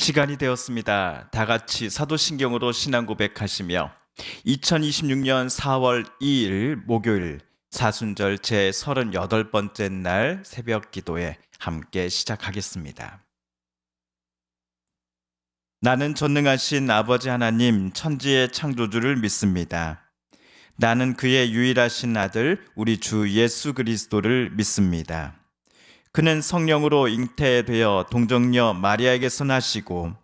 시간이 되었습니다. 다 같이 사도신경으로 신앙 고백하시며 2026년 4월 2일 목요일 사순절 제 38번째 날 새벽 기도에 함께 시작하겠습니다. 나는 전능하신 아버지 하나님 천지의 창조주를 믿습니다. 나는 그의 유일하신 아들 우리 주 예수 그리스도를 믿습니다. 그는 성령으로 잉태되어 동정녀 마리아에게서 나시고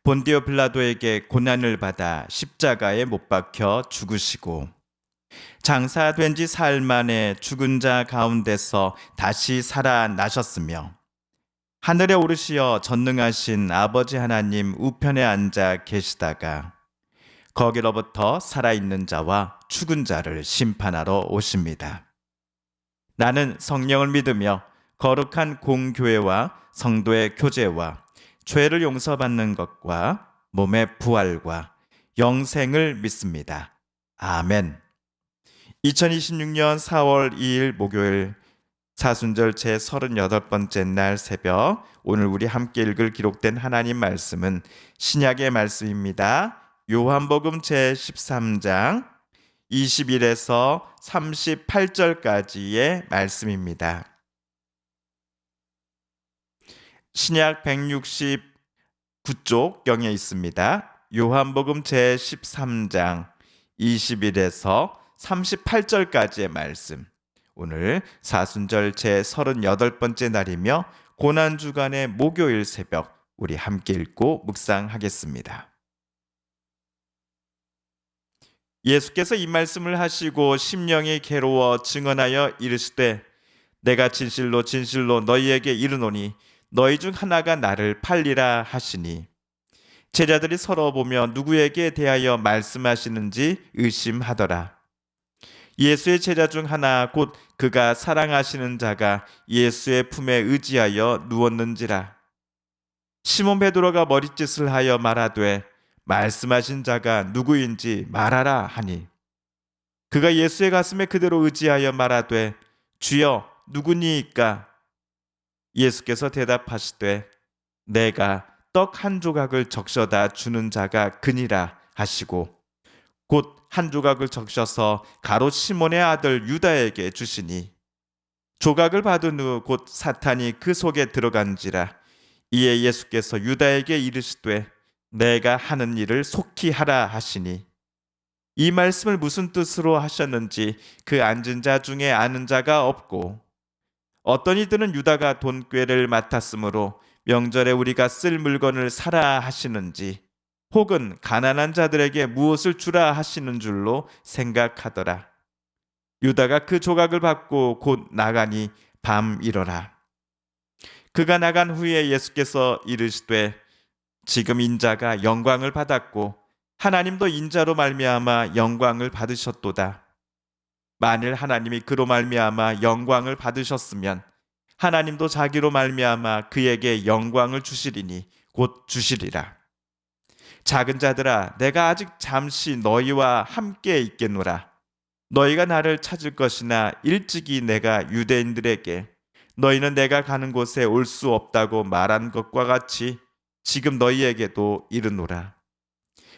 본디오 빌라도에게 고난을 받아 십자가에 못 박혀 죽으시고 장사된 지 사흘 만에 죽은 자 가운데서 다시 살아나셨으며 하늘에 오르시어 전능하신 아버지 하나님 우편에 앉아 계시다가 거기로부터 살아있는 자와 죽은 자를 심판하러 오십니다. 나는 성령을 믿으며 거룩한 공교회와 성도의 교제와 죄를 용서받는 것과 몸의 부활과 영생을 믿습니다. 아멘. 2026년 4월 2일 목요일 사순절 제 38번째 날 새벽, 오늘 우리 함께 읽을 기록된 하나님 말씀은 신약의 말씀입니다. 요한복음 제 13장 21에서 38절까지의 말씀입니다. 신약 169쪽경에 있습니다. 요한복음 제 13장 21에서 38절까지의 말씀. 오늘 사순절 제 38번째 날이며 고난주간의 목요일 새벽 우리 함께 읽고 묵상하겠습니다. 예수께서 이 말씀을 하시고 심령이 괴로워 증언하여 이르시되 내가 진실로 진실로 너희에게 이르노니 너희 중 하나가 나를 팔리라 하시니 제자들이 서로 보며 누구에게 대하여 말씀하시는지 의심하더라. 예수의 제자 중 하나 곧 그가 사랑하시는 자가 예수의 품에 의지하여 누웠는지라. 시몬 베드로가 머릿짓을 하여 말하되 말씀하신 자가 누구인지 말하라 하니 그가 예수의 가슴에 그대로 의지하여 말하되 주여 누구니이까? 예수께서 대답하시되 내가 떡 한 조각을 적셔다 주는 자가 그니라 하시고 곧 한 조각을 적셔서 가롯 시몬의 아들 유다에게 주시니 조각을 받은 후 곧 사탄이 그 속에 들어간지라. 이에 예수께서 유다에게 이르시되 내가 하는 일을 속히 하라 하시니 이 말씀을 무슨 뜻으로 하셨는지 그 앉은 자 중에 아는 자가 없고 어떤 이들은 유다가 돈꾀를 맡았으므로 명절에 우리가 쓸 물건을 사라 하시는지 혹은 가난한 자들에게 무엇을 주라 하시는 줄로 생각하더라. 유다가 그 조각을 받고 곧 나가니 밤이러라. 그가 나간 후에 예수께서 이르시되 지금 인자가 영광을 받았고 하나님도 인자로 말미암아 영광을 받으셨도다. 만일 하나님이 그로 말미암아 영광을 받으셨으면 하나님도 자기로 말미암아 그에게 영광을 주시리니 곧 주시리라. 작은 자들아 내가 아직 잠시 너희와 함께 있겠노라. 너희가 나를 찾을 것이나 일찍이 내가 유대인들에게 너희는 내가 가는 곳에 올 수 없다고 말한 것과 같이 지금 너희에게도 이르노라.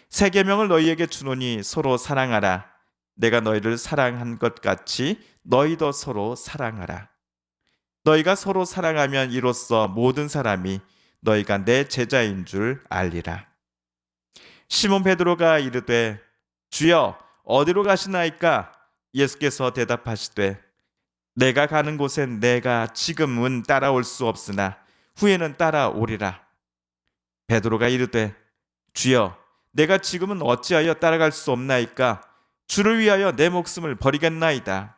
새 계명을 너희에게 주노니 서로 사랑하라. 내가 너희를 사랑한 것 같이 너희도 서로 사랑하라. 너희가 서로 사랑하면 이로써 모든 사람이 너희가 내 제자인 줄 알리라. 시몬 베드로가 이르되 주여 어디로 가시나이까? 예수께서 대답하시되 내가 가는 곳엔 내가 지금은 따라올 수 없으나 후에는 따라오리라. 베드로가 이르되 주여 내가 지금은 어찌하여 따라갈 수 없나이까? 주를 위하여 내 목숨을 버리겠나이다.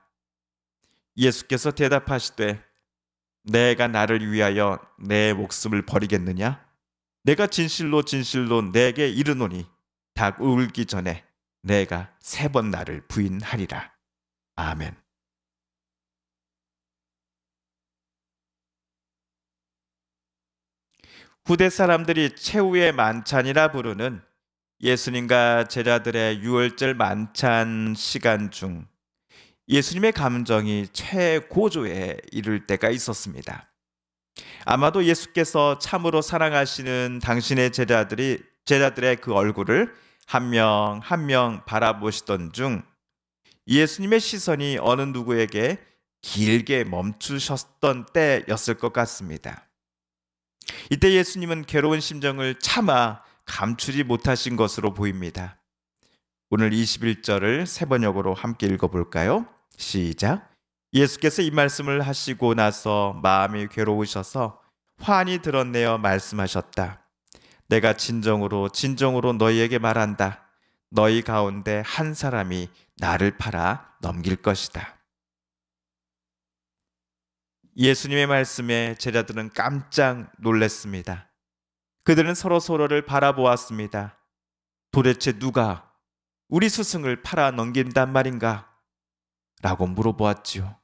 예수께서 대답하시되 내가 나를 위하여 내 목숨을 버리겠느냐? 내가 진실로 진실로 내게 이르노니 닭 울기 전에 내가 3번 나를 부인하리라. 아멘. 후대 사람들이 최후의 만찬이라 부르는 예수님과 제자들의 유월절 만찬 시간 중 예수님의 감정이 최고조에 이를 때가 있었습니다. 아마도 예수께서 참으로 사랑하시는 당신의 제자들의 그 얼굴을 한 명 한 명 바라보시던 중 예수님의 시선이 어느 누구에게 길게 멈추셨던 때였을 것 같습니다. 이때 예수님은 괴로운 심정을 차마 감추지 못하신 것으로 보입니다. 오늘 21절을 세 번역으로 함께 읽어볼까요? 시작. 예수께서 이 말씀을 하시고 나서 마음이 괴로우셔서 환히 드러내어 말씀하셨다. 내가 진정으로 진정으로 너희에게 말한다. 너희 가운데 한 사람이 나를 팔아 넘길 것이다. 예수님의 말씀에 제자들은 깜짝 놀랐습니다. 그들은 서로를 바라보았습니다. 도대체 누가 우리 스승을 팔아 넘긴단 말인가? 라고 물어보았지요.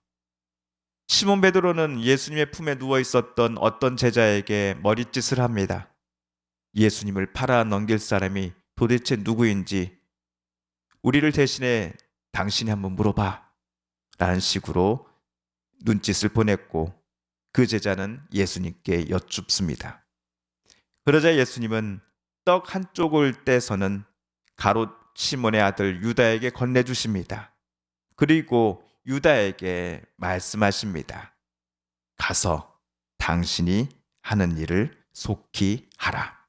시몬 베드로는 예수님의 품에 누워 있었던 어떤 제자에게 머릿짓을 합니다. 예수님을 팔아 넘길 사람이 도대체 누구인지 우리를 대신해 당신이 한번 물어봐 라는 식으로 눈짓을 보냈고 그 제자는 예수님께 여쭙습니다. 그러자 예수님은 떡 한 쪽을 떼서는 가롯 시몬의 아들 유다에게 건네주십니다. 그리고 유다에게 말씀하십니다. 가서 당신이 하는 일을 속히 하라.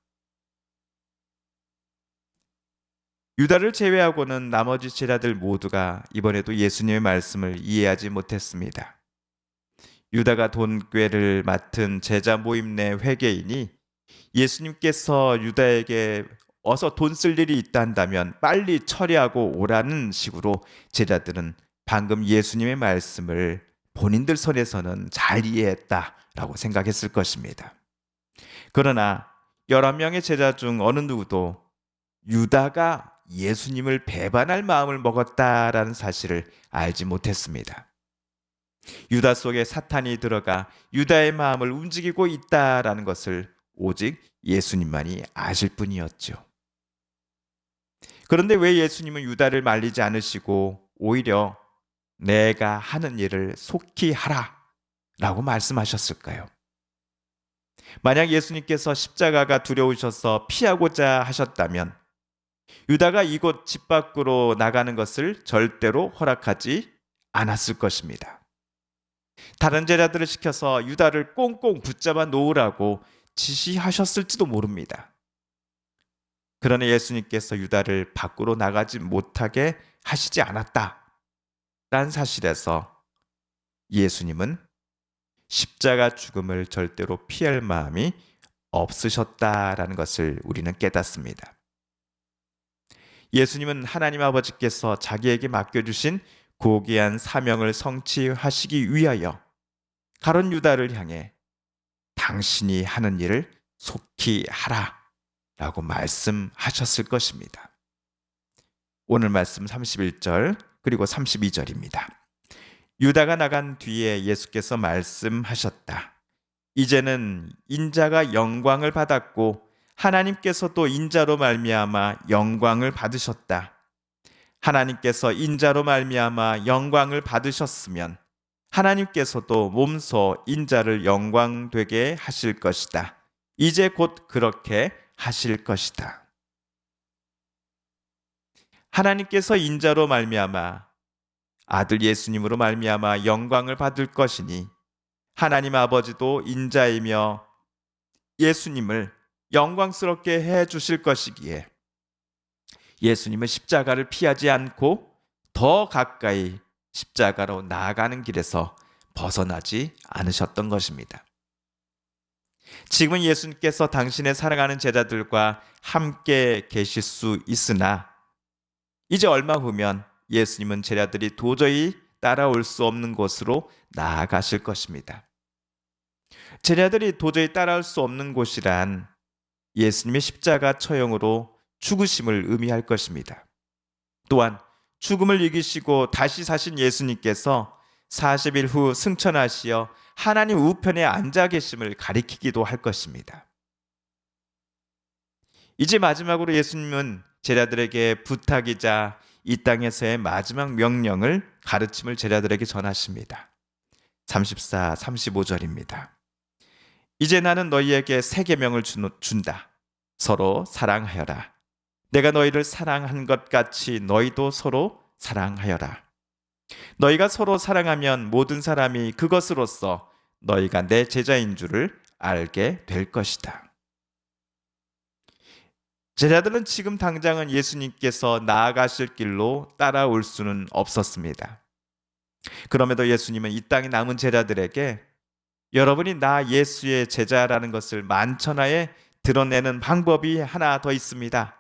유다를 제외하고는 나머지 제자들 모두가 이번에도 예수님의 말씀을 이해하지 못했습니다. 유다가 돈꾀를 맡은 제자 모임 내 회계인이 예수님께서 유다에게 어서 돈 쓸 일이 있다면 빨리 처리하고 오라는 식으로 제자들은 방금 예수님의 말씀을 본인들 선에서는 잘 이해했다라고 생각했을 것입니다. 그러나 11명의 제자 중 어느 누구도 유다가 예수님을 배반할 마음을 먹었다라는 사실을 알지 못했습니다. 유다 속에 사탄이 들어가 유다의 마음을 움직이고 있다라는 것을 오직 예수님만이 아실 뿐이었죠. 그런데 왜 예수님은 유다를 말리지 않으시고 오히려 내가 하는 일을 속히 하라 라고 말씀하셨을까요? 만약 예수님께서 십자가가 두려우셔서 피하고자 하셨다면 유다가 이곳 집 밖으로 나가는 것을 절대로 허락하지 않았을 것입니다. 다른 제자들을 시켜서 유다를 꽁꽁 붙잡아 놓으라고 지시하셨을지도 모릅니다. 그러나 예수님께서 유다를 밖으로 나가지 못하게 하시지 않았다라는 사실에서 예수님은 십자가 죽음을 절대로 피할 마음이 없으셨다라는 것을 우리는 깨닫습니다. 예수님은 하나님 아버지께서 자기에게 맡겨주신 고귀한 사명을 성취하시기 위하여 가룟 유다를 향해 당신이 하는 일을 속히 하라 라고 말씀하셨을 것입니다. 오늘 말씀 31절 그리고 32절입니다. 유다가 나간 뒤에 예수께서 말씀하셨다. 이제는 인자가 영광을 받았고 하나님께서도 인자로 말미암아 영광을 받으셨다. 하나님께서 인자로 말미암아 영광을 받으셨으면 하나님께서도 몸소 인자를 영광되게 하실 것이다. 이제 곧 그렇게 하실 것이다. 하나님께서 인자로 말미암아 아들 예수님으로 말미암아 영광을 받을 것이니 하나님 아버지도 인자이며 예수님을 영광스럽게 해 주실 것이기에 예수님은 십자가를 피하지 않고 더 가까이 십자가로 나아가는 길에서 벗어나지 않으셨던 것입니다. 지금은 예수님께서 당신의 사랑하는 제자들과 함께 계실 수 있으나 이제 얼마 후면 예수님은 제자들이 도저히 따라올 수 없는 곳으로 나아가실 것입니다. 제자들이 도저히 따라올 수 없는 곳이란 예수님의 십자가 처형으로 죽으심을 의미할 것입니다. 또한 죽음을 이기시고 다시 사신 예수님께서 40일 후 승천하시어 하나님 우편에 앉아 계심을 가리키기도 할 것입니다. 이제 마지막으로 예수님은 제자들에게 부탁이자 이 땅에서의 마지막 명령을 가르침을 제자들에게 전하십니다. 34, 35절입니다. 이제 나는 너희에게 새 계명을 준다. 서로 사랑하여라. 내가 너희를 사랑한 것 같이 너희도 서로 사랑하여라. 너희가 서로 사랑하면 모든 사람이 그것으로써 너희가 내 제자인 줄을 알게 될 것이다. 제자들은 지금 당장은 예수님께서 나아가실 길로 따라올 수는 없었습니다. 그럼에도 예수님은 이 땅에 남은 제자들에게 여러분이 나 예수의 제자라는 것을 만천하에 드러내는 방법이 하나 더 있습니다.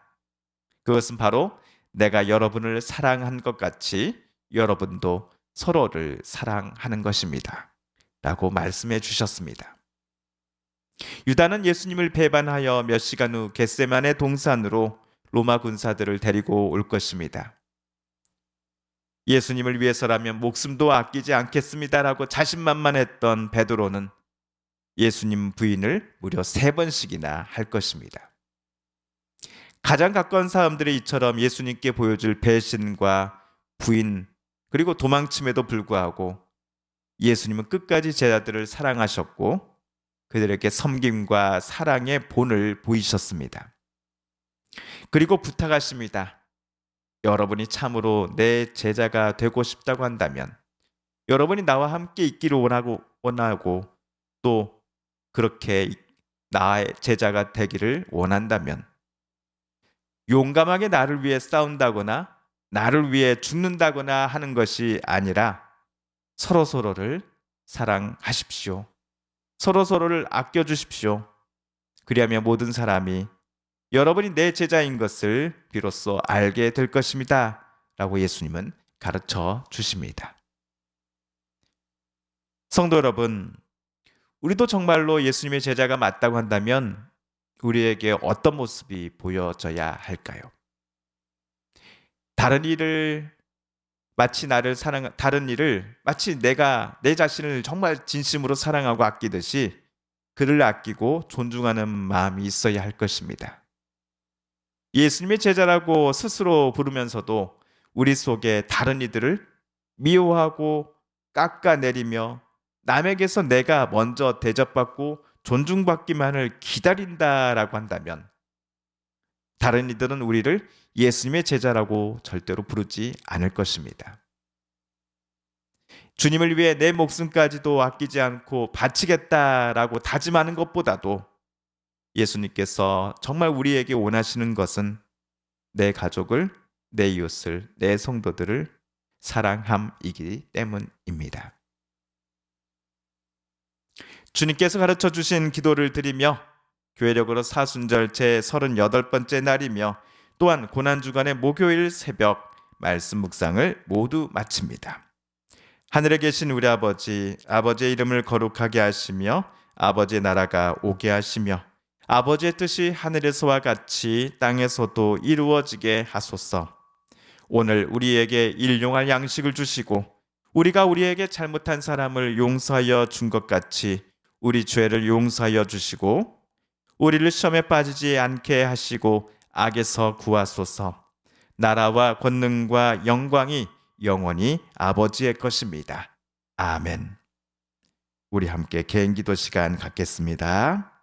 그것은 바로 내가 여러분을 사랑한 것 같이 여러분도 서로를 사랑하는 것입니다. 라고 말씀해 주셨습니다. 유다는 예수님을 배반하여 몇 시간 후 겟세마네 동산으로 로마 군사들을 데리고 올 것입니다. 예수님을 위해서라면 목숨도 아끼지 않겠습니다라고 자신만만했던 베드로는 예수님 부인을 무려 3번씩이나 할 것입니다. 가장 가까운 사람들이 이처럼 예수님께 보여줄 배신과 부인 그리고 도망침에도 불구하고 예수님은 끝까지 제자들을 사랑하셨고 그들에게 섬김과 사랑의 본을 보이셨습니다. 그리고 부탁하십니다. 여러분이 참으로 내 제자가 되고 싶다고 한다면 여러분이 나와 함께 있기를 원하고 또 그렇게 나의 제자가 되기를 원한다면 용감하게 나를 위해 싸운다거나 나를 위해 죽는다거나 하는 것이 아니라 서로서로를 사랑하십시오. 서로서로를 아껴주십시오. 그리하면 모든 사람이 여러분이 내 제자인 것을 비로소 알게 될 것입니다. 라고 예수님은 가르쳐 주십니다. 성도 여러분, 우리도 정말로 예수님의 제자가 맞다고 한다면 우리에게 어떤 모습이 보여져야 할까요? 다른 일을 마치 내가 내 자신을 정말 진심으로 사랑하고 아끼듯이 그를 아끼고 존중하는 마음이 있어야 할 것입니다. 예수님의 제자라고 스스로 부르면서도 우리 속에 다른 이들을 미워하고 깎아내리며 남에게서 내가 먼저 대접받고 존중받기만을 기다린다라고 한다면 다른 이들은 우리를 예수님의 제자라고 절대로 부르지 않을 것입니다. 주님을 위해 내 목숨까지도 아끼지 않고 바치겠다라고 다짐하는 것보다도 예수님께서 정말 우리에게 원하시는 것은 내 가족을, 내 이웃을, 내 성도들을 사랑함이기 때문입니다. 주님께서 가르쳐 주신 기도를 드리며 교회력으로 사순절 제38번째 날이며 또한 고난주간의 목요일 새벽 말씀 묵상을 모두 마칩니다. 하늘에 계신 우리 아버지, 아버지의 이름을 거룩하게 하시며 아버지의 나라가 오게 하시며 아버지의 뜻이 하늘에서와 같이 땅에서도 이루어지게 하소서. 오늘 우리에게 일용할 양식을 주시고 우리가 우리에게 잘못한 사람을 용서하여 준 것 같이 우리 죄를 용서하여 주시고 우리를 시험에 빠지지 않게 하시고 악에서 구하소서. 나라와 권능과 영광이 영원히 아버지의 것입니다. 아멘. 우리 함께 개인기도 시간 갖겠습니다.